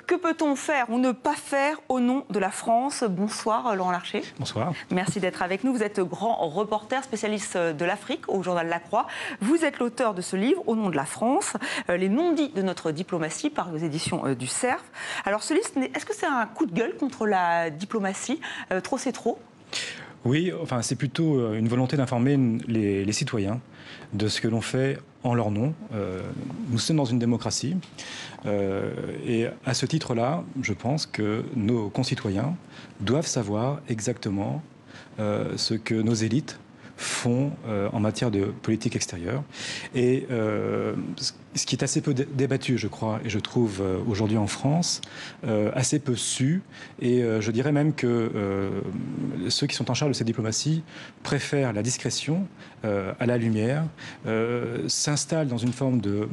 Que peut-on faire ou ne pas faire au nom de la France? Bonsoir Laurent Larcher. Bonsoir. Merci d'être avec nous. Vous êtes grand reporter, spécialiste de l'Afrique au journal La Croix. Vous êtes l'auteur de ce livre, Au nom de la France, les non-dits de notre diplomatie, paru aux éditions du Cerf. Alors ce livre, est-ce que c'est un coup de gueule contre la diplomatie? Trop c'est trop? Oui, enfin, c'est plutôt une volonté d'informer les citoyens de ce que l'on fait en leur nom. Nous sommes dans une démocratie et à ce titre-là, je pense que nos concitoyens doivent savoir exactement ce que nos élites font en matière de politique extérieure. Et ce qui est assez peu débattu, je crois, et je trouve aujourd'hui en France, assez peu su. Et je dirais même que ceux qui sont en charge de cette diplomatie préfèrent la discrétion à la lumière, s'installent dans une forme de,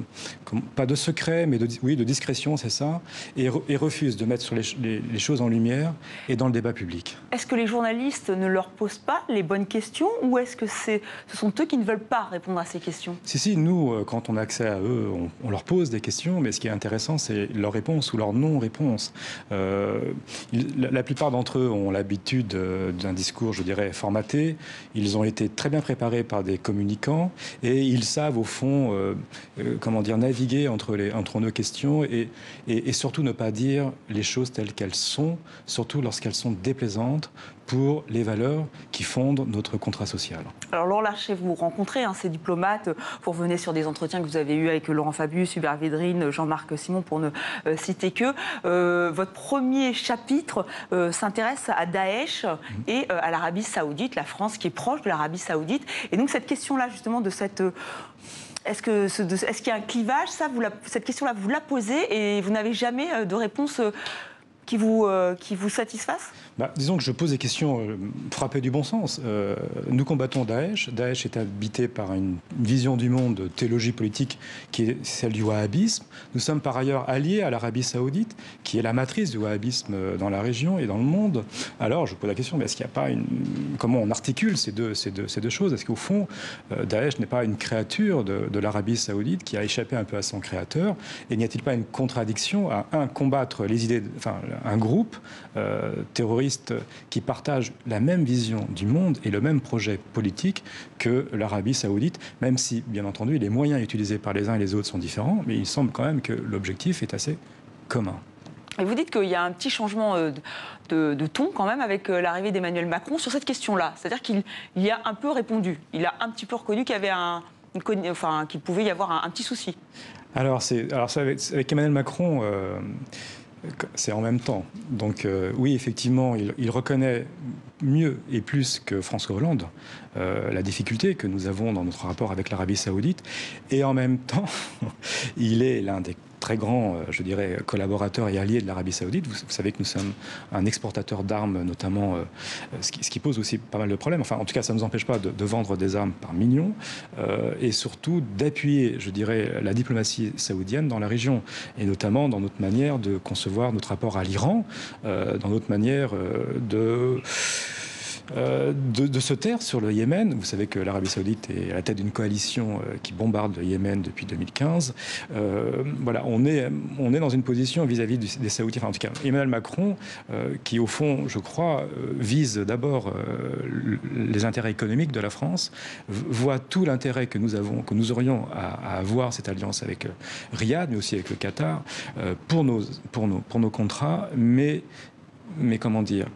pas de secret, mais de discrétion, c'est ça, et refusent de mettre sur les choses en lumière et dans le débat public. Est-ce que les journalistes ne leur posent pas les bonnes questions ou est-ce que ce sont eux qui ne veulent pas répondre à ces questions? Si, nous, quand on a accès à eux, on leur pose des questions, mais ce qui est intéressant, c'est leur réponse ou leur non-réponse. La plupart d'entre eux ont l'habitude d'un discours, je dirais, formaté. Ils ont été très bien préparés par des communicants et ils savent, au fond, comment dire, naviguer entre nos questions et surtout ne pas dire les choses telles qu'elles sont, surtout lorsqu'elles sont déplaisantes pour les valeurs qui fondent notre contrat social. Alors Laurent Larcher, vous rencontrez ces diplomates, vous revenez sur des entretiens que vous avez eus avec Laurent Fabius, Hubert Védrine, Jean-Marc Simon, pour ne citer que. Votre premier chapitre s'intéresse à Daesh et à l'Arabie Saoudite, la France qui est proche de l'Arabie Saoudite. Et donc cette question-là, justement, de cette... Est-ce qu'il y a un clivage? Cette question-là, vous la posez et vous n'avez jamais de réponse qui vous satisfasse? Disons que je pose des questions frappées du bon sens. Nous combattons Daesh. Daesh est habité par une vision du monde, de théologie politique, qui est celle du wahhabisme. Nous sommes par ailleurs alliés à l'Arabie Saoudite, qui est la matrice du wahhabisme dans la région et dans le monde. Alors, je pose la question, mais est-ce qu'il n'y a pas comment on articule ces deux choses? Est-ce qu'au fond, Daesh n'est pas une créature de l'Arabie Saoudite qui a échappé un peu à son créateur? Et n'y a-t-il pas une contradiction à, combattre les idées, enfin, un groupe terroriste qui partagent la même vision du monde et le même projet politique que l'Arabie Saoudite, même si, bien entendu, les moyens utilisés par les uns et les autres sont différents, mais il semble quand même que l'objectif est assez commun. Et vous dites qu'il y a un petit changement de ton quand même avec l'arrivée d'Emmanuel Macron sur cette question-là. C'est-à-dire qu'il y a un peu répondu. Il a un petit peu reconnu qu'il y avait qu'il pouvait y avoir un petit souci. Alors avec Emmanuel Macron... c'est en même temps. Donc oui, effectivement, il reconnaît mieux et plus que François Hollande la difficulté que nous avons dans notre rapport avec l'Arabie Saoudite. Et en même temps, il est l'un des très grands, je dirais, collaborateurs et alliés de l'Arabie Saoudite. Vous savez que nous sommes un exportateur d'armes, notamment, ce qui pose aussi pas mal de problèmes. Enfin, en tout cas, ça ne nous empêche pas de vendre des armes par millions et surtout d'appuyer, je dirais, la diplomatie saoudienne dans la région et notamment dans notre manière de concevoir notre rapport à l'Iran, dans notre manière de se taire sur le Yémen. Vous savez que l'Arabie Saoudite est à la tête d'une coalition qui bombarde le Yémen depuis 2015. Voilà, on est dans une position vis-à-vis des Saoudiens. Enfin, en tout cas, Emmanuel Macron, qui au fond, je crois, vise d'abord les intérêts économiques de la France, voit tout l'intérêt que nous aurions à avoir cette alliance avec Riyad, mais aussi avec le Qatar, pour nos contrats, mais comment dire,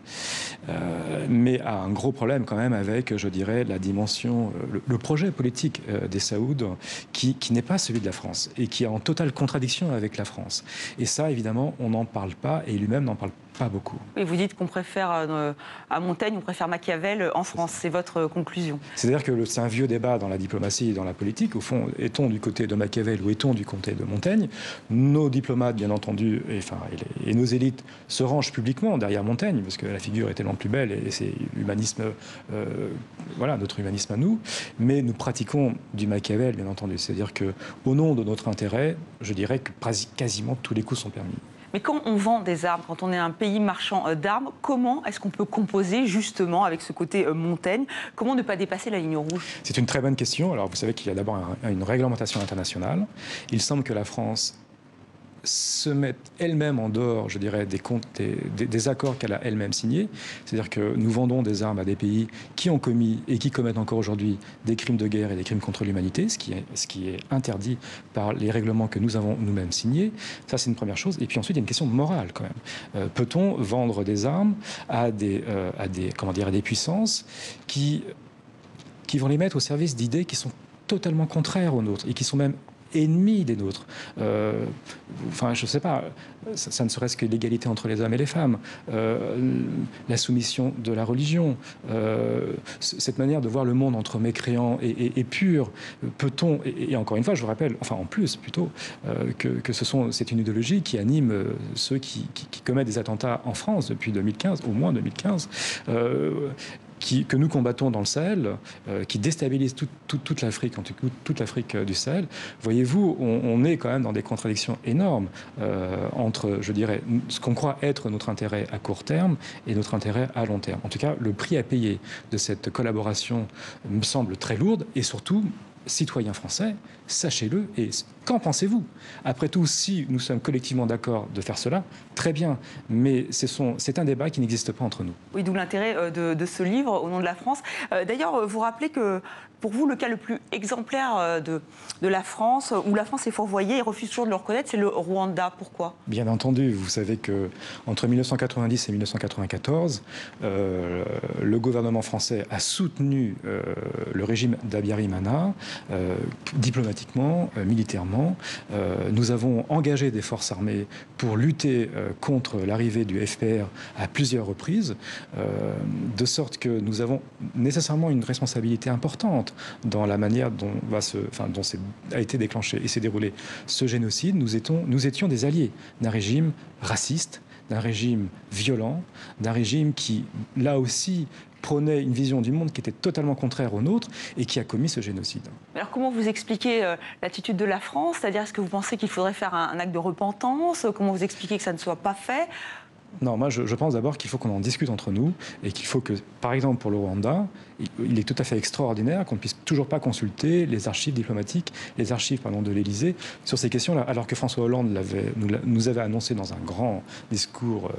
mais a un gros problème quand même avec, je dirais, la dimension, le projet politique des Saouds qui n'est pas celui de la France et qui est en totale contradiction avec la France. Et ça, évidemment, on n'en parle pas et lui-même n'en parle pas beaucoup. Et vous dites qu'on préfère à Montaigne, on préfère Machiavel en France. C'est votre conclusion. C'est-à-dire que c'est un vieux débat dans la diplomatie et dans la politique. Au fond, est-on du côté de Machiavel ou est-on du côté de Montaigne? Nos diplomates, bien entendu, et nos élites se rangent publiquement derrière Montaigne, parce que la figure est tellement plus belle et c'est l'humanisme, voilà, notre humanisme à nous. Mais nous pratiquons du Machiavel, bien entendu. C'est-à-dire qu'au nom de notre intérêt, je dirais que quasiment tous les coups sont permis. Mais quand on vend des armes, quand on est un pays marchand d'armes, comment est-ce qu'on peut composer justement avec ce côté Montaigne? Comment ne pas dépasser la ligne rouge? C'est une très bonne question. Alors vous savez qu'il y a d'abord une réglementation internationale. Il semble que la France se mettre elle-même en dehors, je dirais, des accords qu'elle a elle-même signés. C'est-à-dire que nous vendons des armes à des pays qui ont commis et qui commettent encore aujourd'hui des crimes de guerre et des crimes contre l'humanité, ce qui est interdit par les règlements que nous avons nous-mêmes signés. Ça, c'est une première chose. Et puis ensuite, il y a une question morale quand même. Peut-on vendre des armes à des puissances qui vont les mettre au service d'idées qui sont totalement contraires aux nôtres et qui sont même ennemis des nôtres. Enfin, je ne sais pas, ça ne serait-ce que l'égalité entre les hommes et les femmes, la soumission de la religion, cette manière de voir le monde entre mécréants et purs. Peut-on, et encore une fois, je vous rappelle, enfin en plus plutôt, que c'est une idéologie qui anime ceux qui commettent des attentats en France depuis 2015, au moins 2015, que nous combattons dans le Sahel, qui déstabilise toute l'Afrique, en tout cas toute l'Afrique du Sahel. Voyez-vous, on est quand même dans des contradictions énormes entre, je dirais, ce qu'on croit être notre intérêt à court terme et notre intérêt à long terme. En tout cas, le prix à payer de cette collaboration me semble très lourde et surtout, citoyens français, sachez-le, et qu'en pensez-vous? Après tout, si nous sommes collectivement d'accord de faire cela, très bien, mais c'est un débat qui n'existe pas entre nous. Oui, d'où l'intérêt de ce livre, Au nom de la France. D'ailleurs, vous rappelez que pour vous, le cas le plus exemplaire de la France, où la France est fourvoyée et refuse toujours de le reconnaître, c'est le Rwanda. Pourquoi? Bien entendu, vous savez qu'entre 1990 et 1994, le gouvernement français a soutenu le régime d'Abiyarimana, diplomatiquement, militairement. Nous avons engagé des forces armées pour lutter contre l'arrivée du FPR à plusieurs reprises, de sorte que nous avons nécessairement une responsabilité importante dans la manière dont a été déclenché et s'est déroulé ce génocide. Nous étions des alliés d'un régime raciste, d'un régime violent, d'un régime qui, là aussi, prônait une vision du monde qui était totalement contraire au nôtre et qui a commis ce génocide. Alors comment vous expliquez l'attitude de la France? C'est-à-dire, est-ce que vous pensez qu'il faudrait faire un acte de repentance? Comment vous expliquez que ça ne soit pas fait? Non, moi je pense d'abord qu'il faut qu'on en discute entre nous et qu'il faut que, par exemple pour le Rwanda, il est tout à fait extraordinaire qu'on ne puisse toujours pas consulter les archives diplomatiques, les archives de l'Élysée sur ces questions-là, alors que François Hollande nous avait annoncé dans un grand discours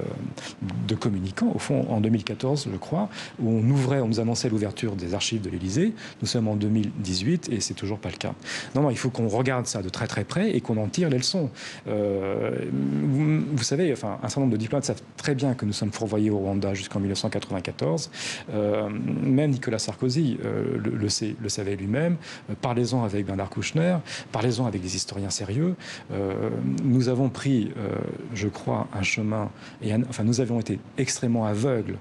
de communicants, au fond en 2014 je crois, où on nous annonçait l'ouverture des archives de l'Élysée. Nous sommes en 2018 et c'est toujours pas le cas. Non, il faut qu'on regarde ça de très très près et qu'on en tire les leçons. Vous savez, enfin, un certain nombre de diplomates savent très bien que nous sommes fourvoyés au Rwanda jusqu'en 1994. Même Nicolas Sarkozy le savait lui-même. Parlez-en avec Bernard Kouchner, parlez-en avec des historiens sérieux. Nous avons pris, je crois, un chemin, nous avions été extrêmement aveugles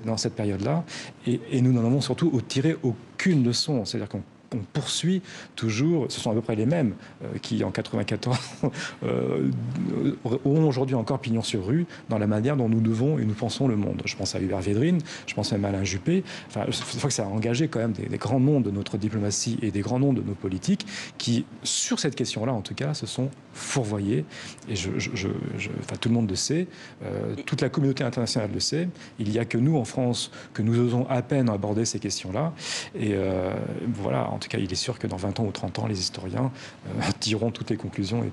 dans cette période-là, et nous n'en avons surtout tiré aucune leçon. C'est-à-dire qu'on poursuit toujours, ce sont à peu près les mêmes qui, en 1994, ont aujourd'hui encore pignon sur rue dans la manière dont nous devons et nous pensons le monde. Je pense à Hubert Védrine, je pense même à Alain Juppé. Enfin, je crois que ça a engagé quand même des grands noms de notre diplomatie et des grands noms de nos politiques qui, sur cette question-là, en tout cas, se sont fourvoyés. Et tout le monde le sait, toute la communauté internationale le sait. Il n'y a que nous, en France, que nous osons à peine aborder ces questions-là. Et voilà, en tout cas, il est sûr que dans 20 ans ou 30 ans, les historiens tireront toutes les conclusions et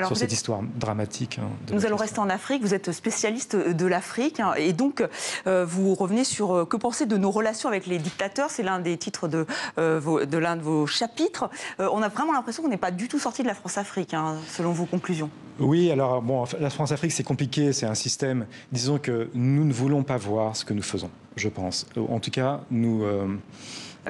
sur cette histoire dramatique. Nous allons rester en Afrique. Vous êtes spécialiste de l'Afrique et donc vous revenez sur que penser de nos relations avec les dictateurs. C'est l'un des titres de l'un de vos chapitres. On a vraiment l'impression qu'on n'est pas du tout sorti de la France-Afrique, selon vos conclusions. Oui, alors bon, la France-Afrique, c'est compliqué, c'est un système. Disons que nous ne voulons pas voir ce que nous faisons, je pense. En tout cas, nous...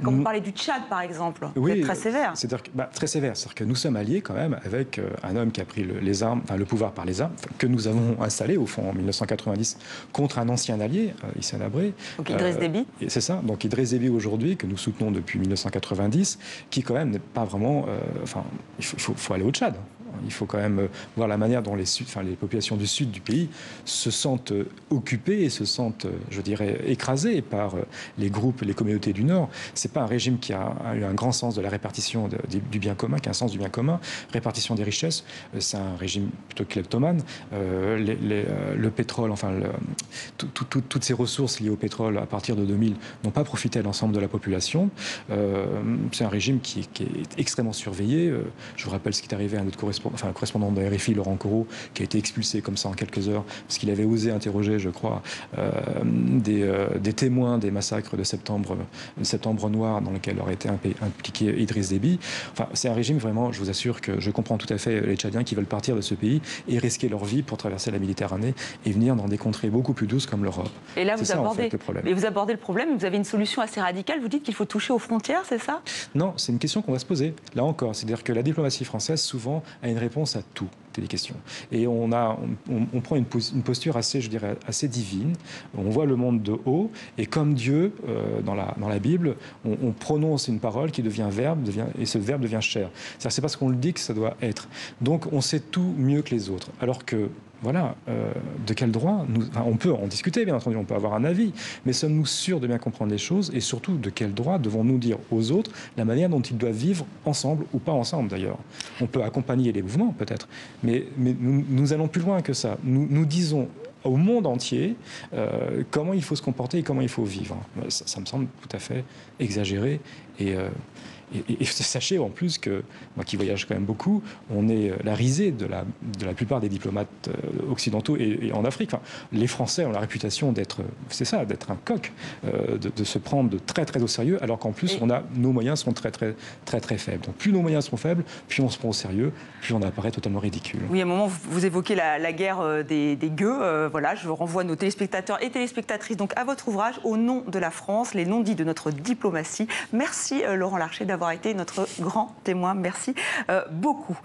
Quand vous parlez du Tchad, par exemple, vous êtes très sévère. C'est-à-dire très sévère. C'est-à-dire que nous sommes alliés quand même avec un homme qui a pris le pouvoir par les armes, que nous avons installé au fond en 1990 contre un ancien allié, Hissène Habré. Donc Idriss Déby. C'est ça. Donc Idriss Déby aujourd'hui, que nous soutenons depuis 1990, qui quand même n'est pas vraiment... il faut aller au Tchad. Il faut quand même voir la manière dont les populations du sud du pays se sentent occupées et se sentent, je dirais, écrasées par les groupes, les communautés du Nord. C'est pas un régime qui a eu un grand sens de la répartition du bien commun, qui a un sens du bien commun, répartition des richesses. C'est un régime plutôt kleptomane. Le pétrole, toutes ces ressources liées au pétrole à partir de 2000 n'ont pas profité à l'ensemble de la population. C'est un régime qui est extrêmement surveillé. Je vous rappelle ce qui est arrivé à notre correspondant un correspondant de RFI, Laurent Corot, qui a été expulsé comme ça en quelques heures, parce qu'il avait osé interroger, je crois, des témoins des massacres de septembre noir dans lequel aurait été impliqué Idriss Déby. Enfin, c'est un régime vraiment, je vous assure que je comprends tout à fait les Tchadiens qui veulent partir de ce pays et risquer leur vie pour traverser la Méditerranée et venir dans des contrées beaucoup plus douces comme l'Europe. Et là, vous abordez le problème, vous avez une solution assez radicale, vous dites qu'il faut toucher aux frontières, c'est ça? Non, c'est une question qu'on va se poser, là encore. C'est-à-dire que la diplomatie française, souvent, a une réponse à tout. Des questions. Et on prend une posture assez, je dirais, assez divine. On voit le monde de haut, et comme Dieu, dans la Bible, on prononce une parole qui devient verbe, et ce verbe devient chair. C'est parce qu'on le dit que ça doit être. Donc on sait tout mieux que les autres. Alors que voilà, de quel droit on peut en discuter, bien entendu, on peut avoir un avis, mais sommes-nous sûrs de bien comprendre les choses, et surtout de quel droit devons-nous dire aux autres la manière dont ils doivent vivre ensemble ou pas ensemble d'ailleurs. On peut accompagner les mouvements peut-être, mais nous allons plus loin que ça. Nous disons au monde entier comment il faut se comporter et comment il faut vivre. Ça me semble tout à fait exagéré et sachez en plus que, moi qui voyage quand même beaucoup, on est la risée de la plupart des diplomates occidentaux et en Afrique. Enfin, les Français ont la réputation d'être un coq, de se prendre de très très au sérieux, alors qu'en plus nos moyens sont très très très très faibles. Donc plus nos moyens sont faibles, plus on se prend au sérieux, plus on apparaît totalement ridicule. Oui, à un moment vous évoquez la guerre des gueux. Voilà, je renvoie nos téléspectateurs et téléspectatrices donc à votre ouvrage Au nom de la France, les non-dits de notre diplomatie. Merci Laurent Larcher d'avoir été notre grand témoin. Merci beaucoup.